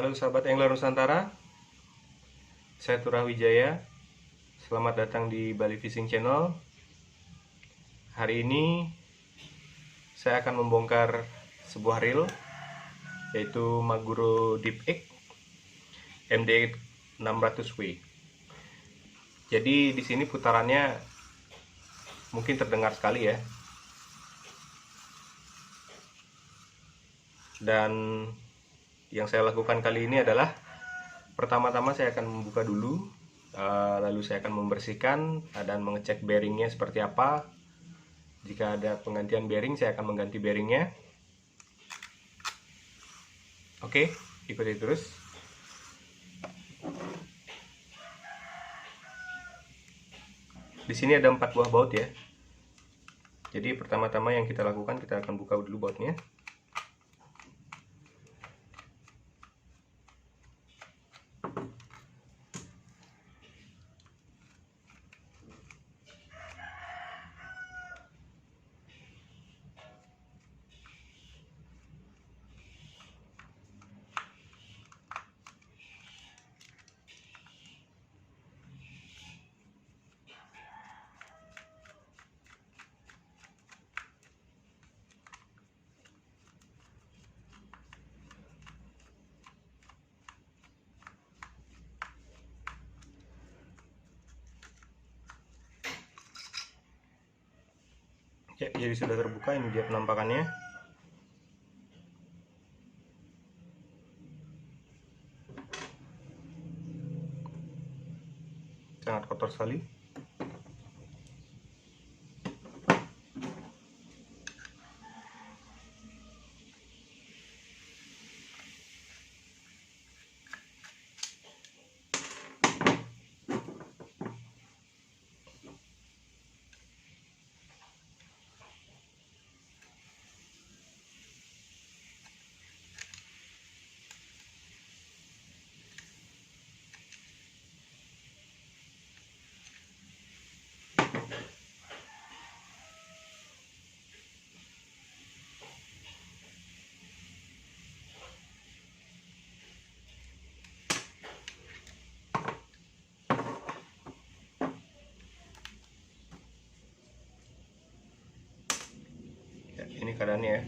Halo sahabat Angler Nusantara, saya Turah Wijaya. Selamat datang di Bali Fishing Channel. Hari ini saya akan membongkar sebuah reel, yaitu Maguro Deep Egg MD 600W. Jadi di sini putarannya mungkin terdengar sekali ya. Dan yang saya lakukan kali ini adalah pertama-tama saya akan membuka dulu, lalu saya akan membersihkan dan mengecek bearingnya seperti apa. Jika ada penggantian bearing, saya akan mengganti bearingnya. Oke, ikuti terus. Di sini ada 4 buah baut ya. Jadi pertama-tama yang kita lakukan, kita akan buka dulu bautnya. Ya, jadi sudah terbuka, ini dia penampakannya. Sangat kotor sekali. Ya, ini keadaannya ya.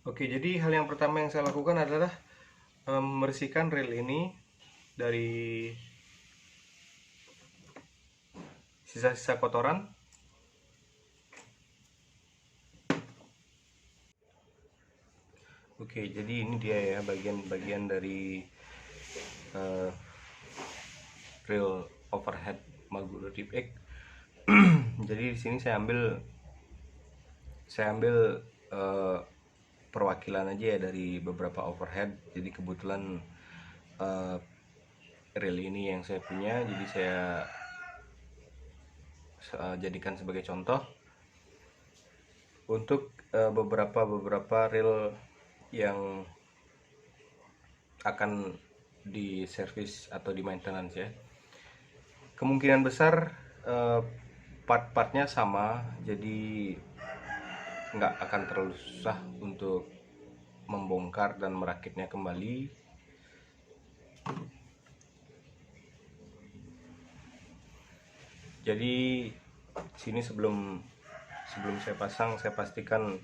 Oke, jadi hal yang pertama yang saya lakukan adalah membersihkan reel ini dari sisa-sisa kotoran. Oke, jadi ini dia ya bagian-bagian dari uh, reel overhead Maguro Deep Egg. Jadi di sini saya ambil uh, perwakilan aja ya dari beberapa overhead. Jadi kebetulan uh, reel ini yang saya punya, jadi saya jadikan sebagai contoh untuk beberapa reel yang akan di service atau di maintenance ya. Kemungkinan besar part-partnya sama, jadi nggak akan terlalu susah untuk membongkar dan merakitnya kembali. Jadi sini sebelum saya pasang, saya pastikan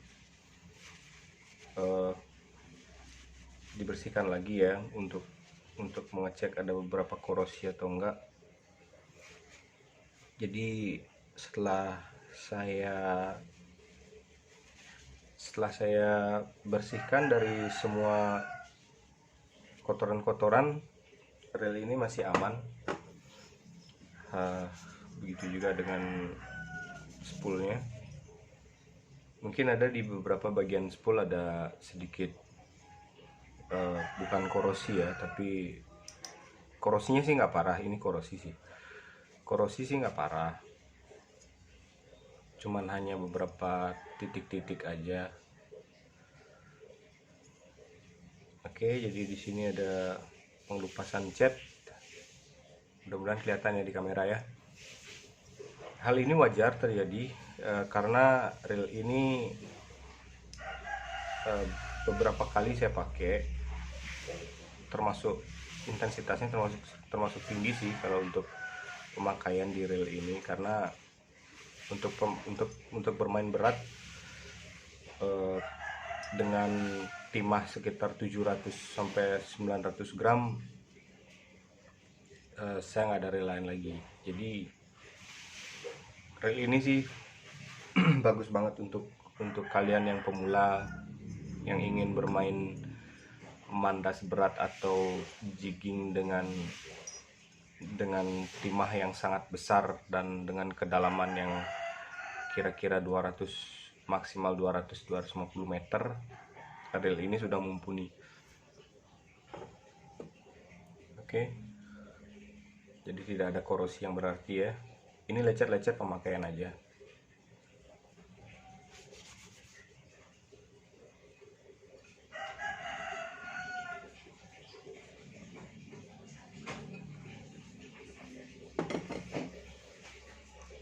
dibersihkan lagi ya untuk mengecek ada beberapa korosi atau enggak. Jadi setelah saya bersihkan dari semua kotoran-kotoran, reel ini masih aman. Begitu juga dengan spoolnya. Mungkin ada di beberapa bagian spool ada sedikit bukan korosi ya, tapi korosinya sih nggak parah. Ini korosi sih nggak parah, cuman hanya beberapa titik-titik aja. Oke, jadi di sini ada pengelupasan cat, mudah-mudahan kelihatan ya di kamera ya. Hal ini wajar terjadi karena reel ini beberapa kali saya pakai, termasuk intensitasnya termasuk tinggi sih kalau untuk pemakaian di reel ini, karena untuk bermain berat dengan timah sekitar 700 sampai 900 gram, saya nggak ada reel lain lagi. Jadi reel ini sih bagus banget untuk kalian yang pemula yang ingin bermain mandas berat atau jigging dengan timah yang sangat besar dan dengan kedalaman yang kira-kira 200 maksimal 200-250 meter. Reel ini sudah mumpuni. Oke, jadi tidak ada korosi yang berarti ya. Ini lecet-lecet pemakaian aja.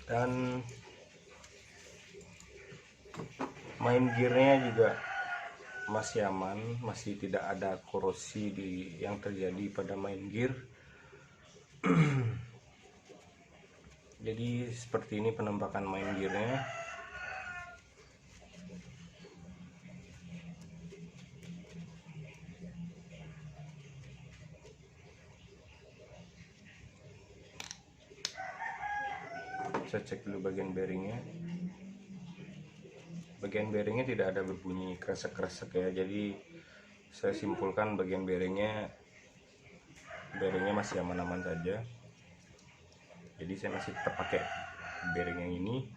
Dan main gearnya juga masih aman, masih tidak ada korosi yang terjadi pada main gear. Jadi seperti ini penampakan main gearnya. Saya cek dulu bagian bearingnya. Bagian bearingnya tidak ada berbunyi kresek-kresek ya, jadi saya simpulkan bagian bearingnya masih aman-aman saja. Jadi saya masih tetap pakai bearing yang ini.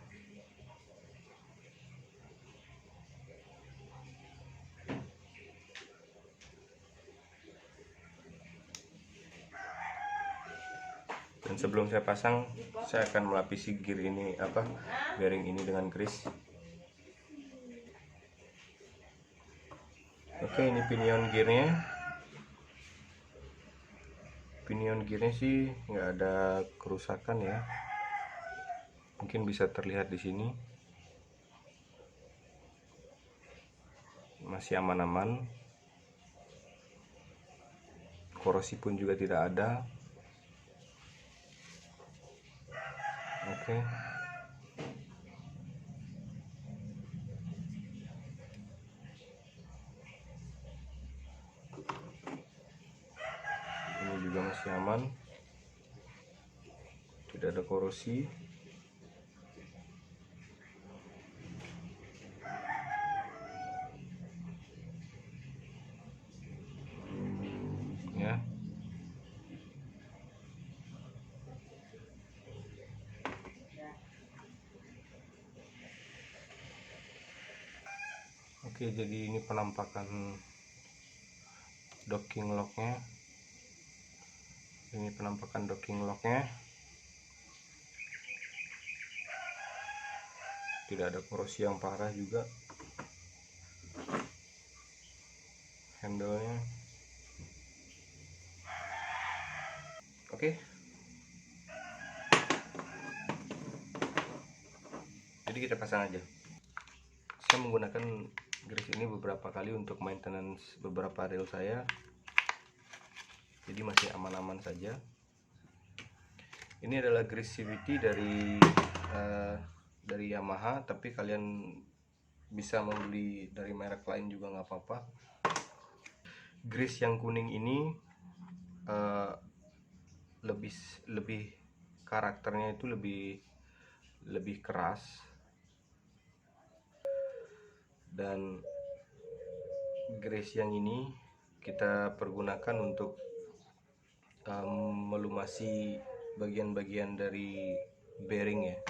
Dan sebelum saya pasang, saya akan melapisi gear ini bearing ini dengan grease. Oke, ini pinion gearnya sih nggak ada kerusakan ya, mungkin bisa terlihat di sini masih aman-aman, korosi pun juga tidak ada. Oke. masih aman, tidak ada korosi. Ya. Oke, jadi ini penampakan docking locknya. Ini penampakan docking locknya. Tidak ada korosi yang parah juga. Handle-nya. Oke. Jadi kita pasang aja. Saya menggunakan grease ini beberapa kali untuk maintenance beberapa reel saya. Jadi masih aman-aman saja. Ini adalah grease CVT dari Yamaha, tapi kalian bisa membeli dari merek lain juga nggak apa-apa. Grease yang kuning ini lebih karakternya itu lebih keras, dan grease yang ini kita pergunakan untuk melumasi bagian-bagian dari bearing ya,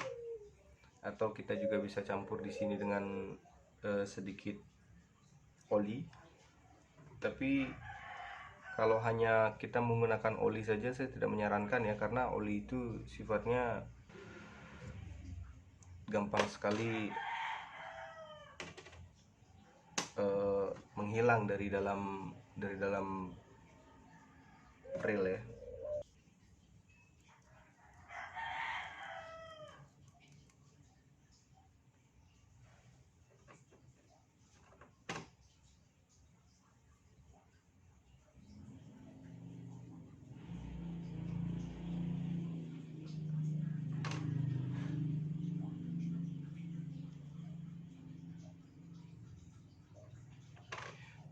atau kita juga bisa campur di sini dengan sedikit oli. Tapi kalau hanya kita menggunakan oli saja saya tidak menyarankan ya, karena oli itu sifatnya gampang sekali menghilang dari dalam reel ya.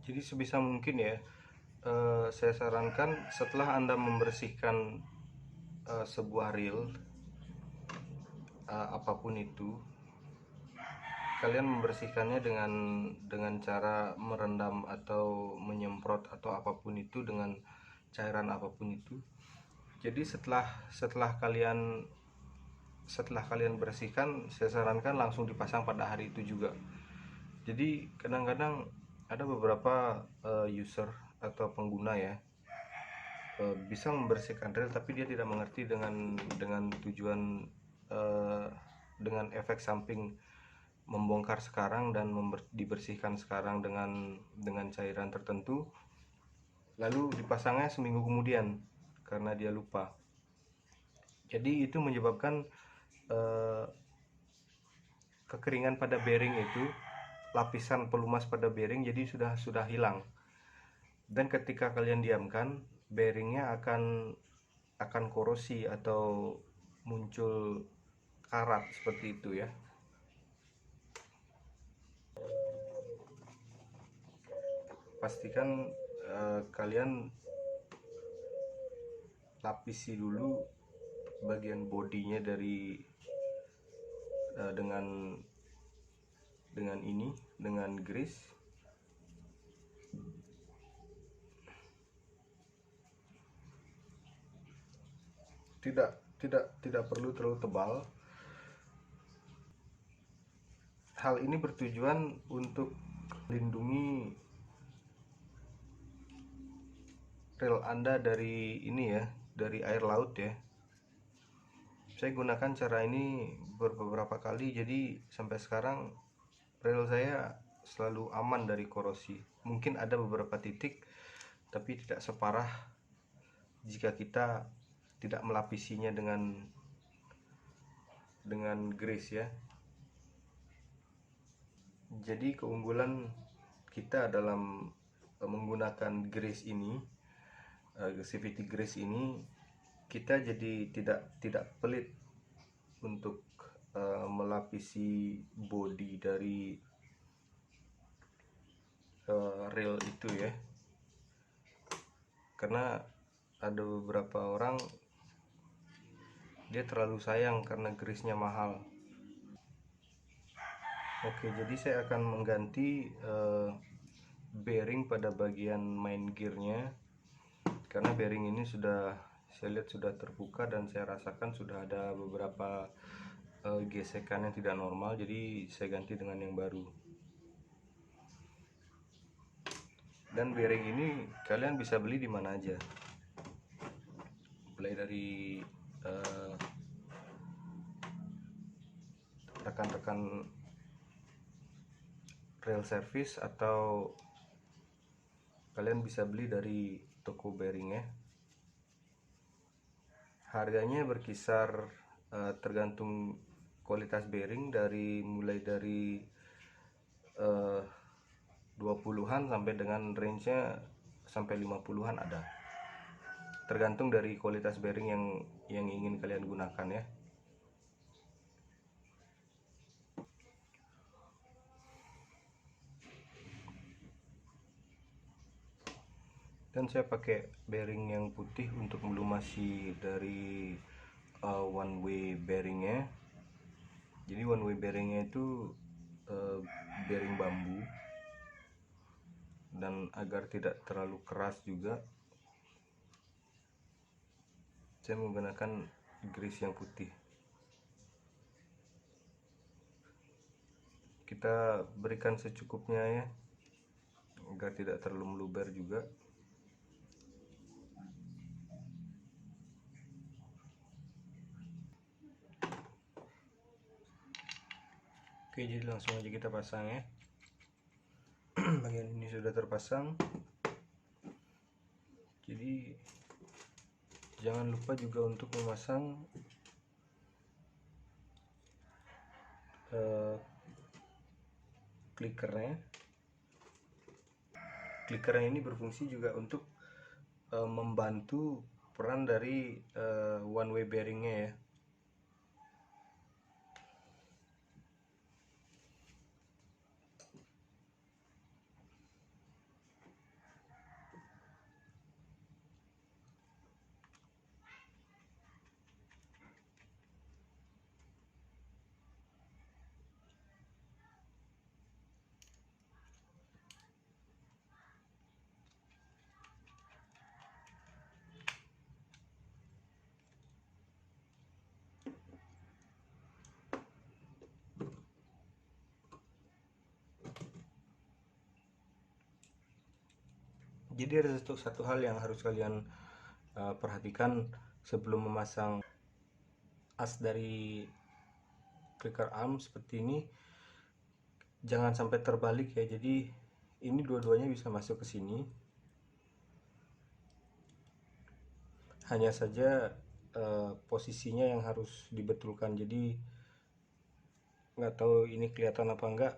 Jadi sebisa mungkin ya, saya sarankan setelah Anda membersihkan sebuah reel apapun itu, kalian membersihkannya dengan cara merendam atau menyemprot atau apapun itu, dengan cairan apapun itu. Jadi setelah kalian bersihkan, saya sarankan langsung dipasang pada hari itu juga. Jadi kadang-kadang ada beberapa user atau pengguna ya, bisa membersihkan reel tapi dia tidak mengerti dengan tujuan, dengan efek samping membongkar sekarang dan dibersihkan sekarang dengan cairan tertentu, lalu dipasangnya seminggu kemudian karena dia lupa. Jadi itu menyebabkan kekeringan pada bearing itu, lapisan pelumas pada bearing jadi sudah hilang. Dan ketika kalian diamkan, bearingnya akan korosi atau muncul karat seperti itu ya. Pastikan kalian lapisi dulu bagian bodinya dengan grease. Tidak perlu terlalu tebal. Hal ini bertujuan untuk melindungi reel Anda dari dari air laut ya. Saya gunakan cara ini beberapa kali, jadi sampai sekarang reel saya selalu aman dari korosi. Mungkin ada beberapa titik, tapi tidak separah jika kita tidak melapisinya dengan grease ya. Jadi keunggulan kita dalam menggunakan grease ini, CVT grease ini, kita jadi tidak pelit untuk melapisi bodi dari reel itu ya, karena ada beberapa orang dia terlalu sayang karena grease-nya mahal. Oke, jadi saya akan mengganti bearing pada bagian main gearnya, karena bearing ini sudah saya lihat sudah terbuka dan saya rasakan sudah ada beberapa gesekan yang tidak normal, jadi saya ganti dengan yang baru. Dan bearing ini kalian bisa beli di mana aja, mulai dari rekan-rekan rail service atau kalian bisa beli dari toko bearing ya. Harganya berkisar tergantung kualitas bearing, dari mulai dari 20-an sampai dengan range-nya sampai 50-an ada. Tergantung dari kualitas bearing yang ingin kalian gunakan ya. Dan saya pakai bearing yang putih untuk melumasi dari one way bearingnya. Jadi one way bearingnya itu bearing bambu, dan agar tidak terlalu keras juga saya menggunakan grease yang putih. Kita berikan secukupnya ya, agar tidak terlalu meluber juga. Oke, jadi langsung aja kita pasang ya. Bagian ini sudah terpasang, jadi jangan lupa juga untuk memasang klikernya. Klikernya ini berfungsi juga untuk membantu peran dari one way bearingnya ya. Jadi ada satu hal yang harus kalian perhatikan sebelum memasang as dari clicker arm seperti ini. Jangan sampai terbalik ya. Jadi ini dua-duanya bisa masuk ke sini. Hanya saja posisinya yang harus dibetulkan. Jadi nggak tahu ini kelihatan apa enggak.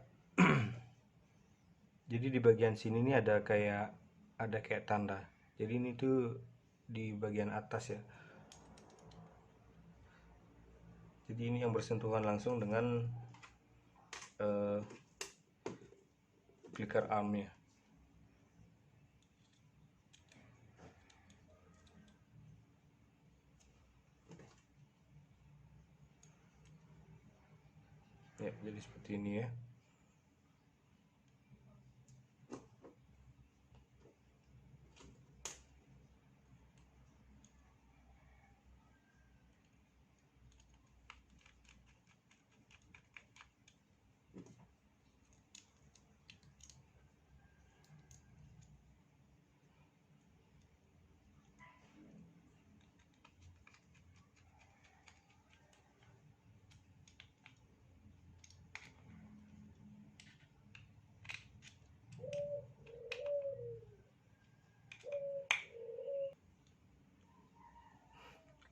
Jadi di bagian sini nih ada kayak tanda. Jadi ini tuh di bagian atas ya. Jadi ini yang bersentuhan langsung dengan clicker armnya. Ya, jadi seperti ini ya.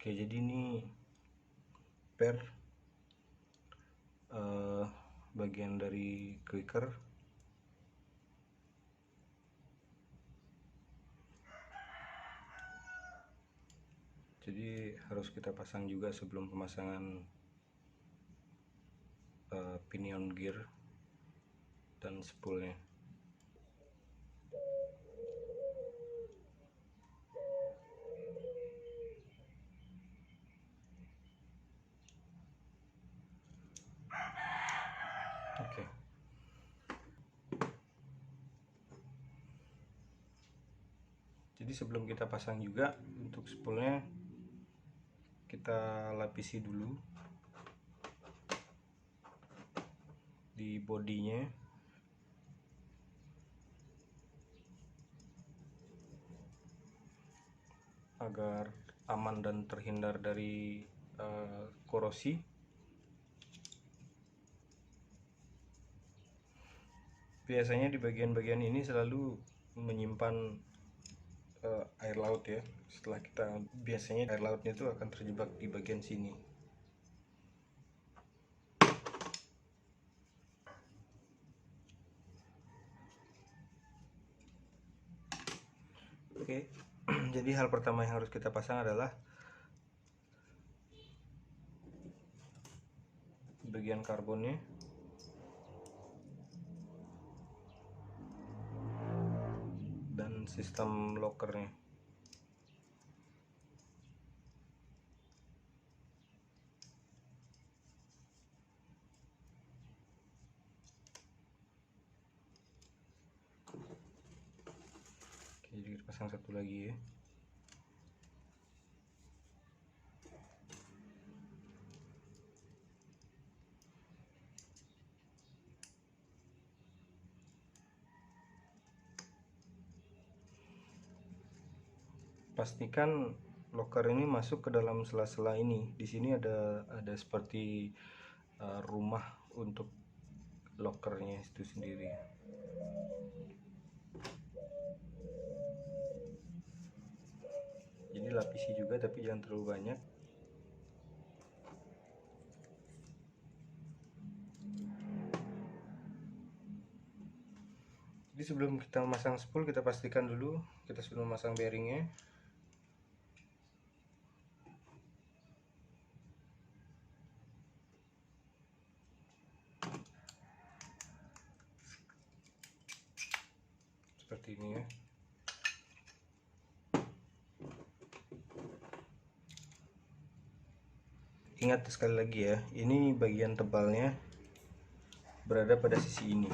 Oke, jadi ini per bagian dari clicker. Jadi harus kita pasang juga sebelum pemasangan pinion gear dan spoolnya. Jadi sebelum kita pasang juga, untuk spoolnya kita lapisi dulu di bodinya agar aman dan terhindar dari korosi. Biasanya di bagian-bagian ini selalu menyimpan air laut ya. Setelah kita, biasanya air lautnya itu akan terjebak di bagian sini. Oke. Jadi hal pertama yang harus kita pasang adalah bagian karbonnya. Dan sistem lockernya. Oke, jadi kita pasang satu lagi ya. Pastikan locker ini masuk ke dalam sela-sela ini. Di sini ada seperti rumah untuk lockernya itu sendiri. Jadi lapisi juga, tapi jangan terlalu banyak. Jadi sebelum kita memasang spool, kita pastikan dulu kita sudah memasang bearingnya. Seperti ini ya. Ingat sekali lagi ya, ini bagian tebalnya berada pada sisi ini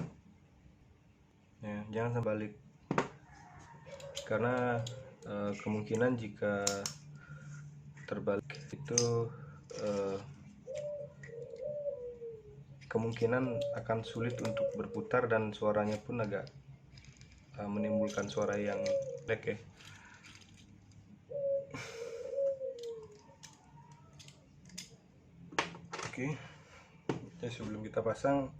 ya, jangan sampai balik, karena kemungkinan jika terbalik itu kemungkinan akan sulit untuk berputar dan suaranya pun agak menimbulkan suara yang lag ya. Oke, ya, sebelum kita pasang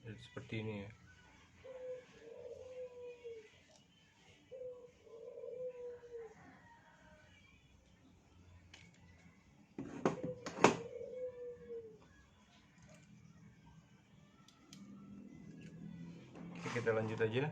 ya, seperti ini ya. Oke, kita lanjut aja.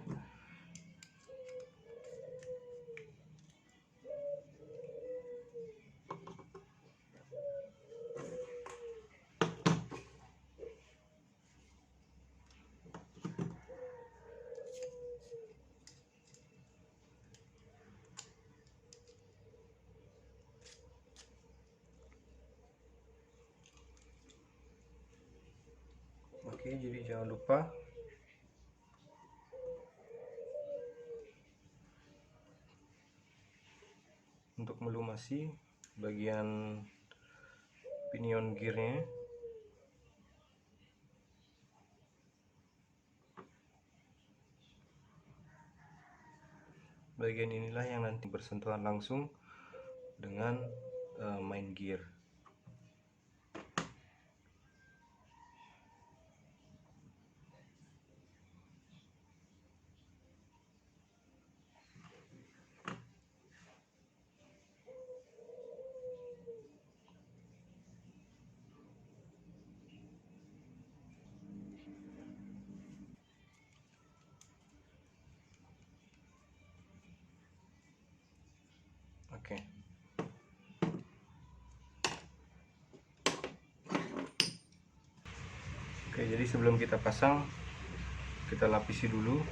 Oke, jadi jangan lupa untuk melumasi bagian pinion gearnya. Bagian inilah yang nanti bersentuhan langsung dengan main gear. Oke. Oke, jadi sebelum kita pasang, kita lapisi dulu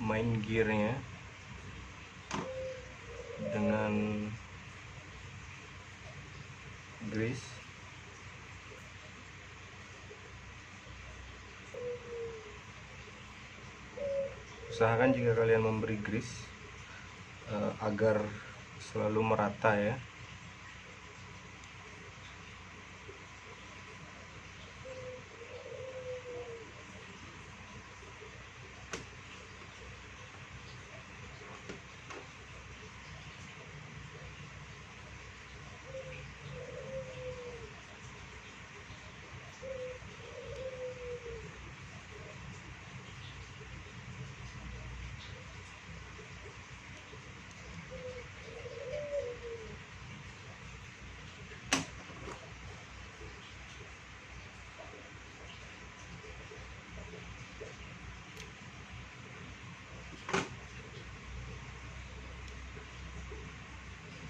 main gearnya dengan grease. Usahakan jika kalian memberi grease agar selalu merata ya.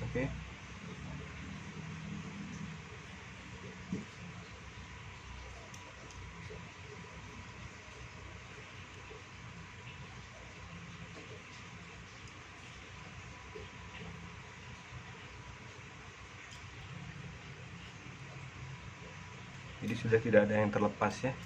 Oke. Jadi sudah tidak ada yang terlepas ya.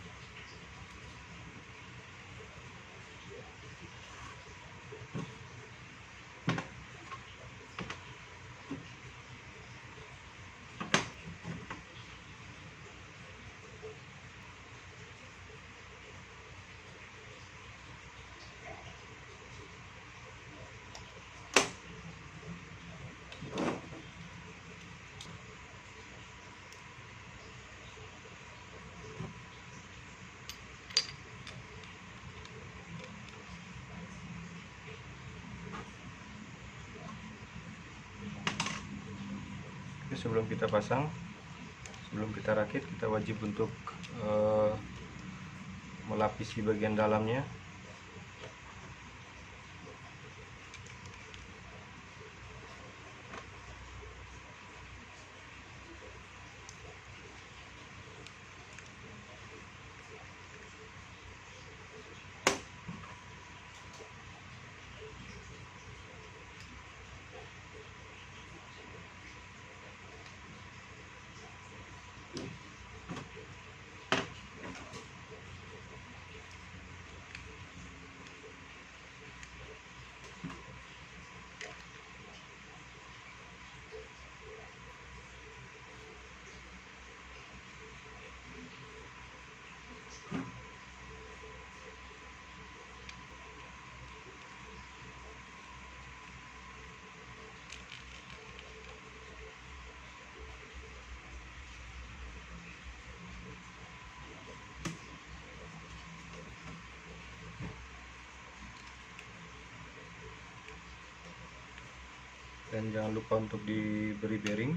Oke, sebelum kita pasang, sebelum kita rakit, kita wajib untuk melapisi bagian dalamnya. Dan jangan lupa untuk diberi bearing.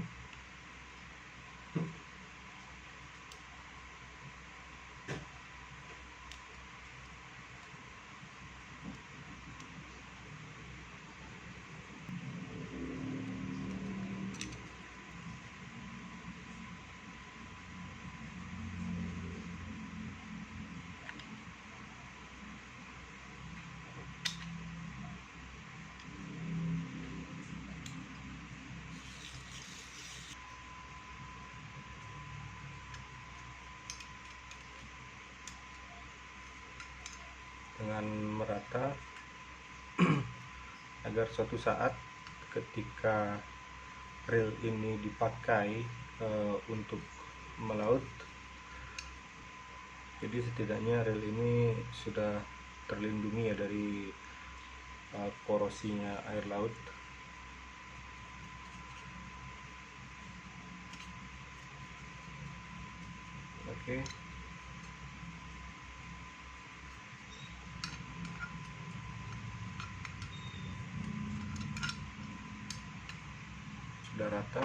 Dengan merata agar suatu saat ketika reel ini dipakai untuk melaut, Jadi setidaknya rel ini sudah terlindungi ya dari korosinya air laut. Oke. Sudah rata.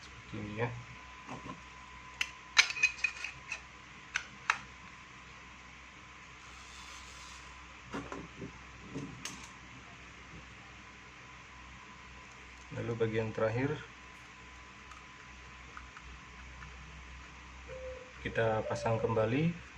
Seperti ini ya. Lalu bagian terakhir kita pasang kembali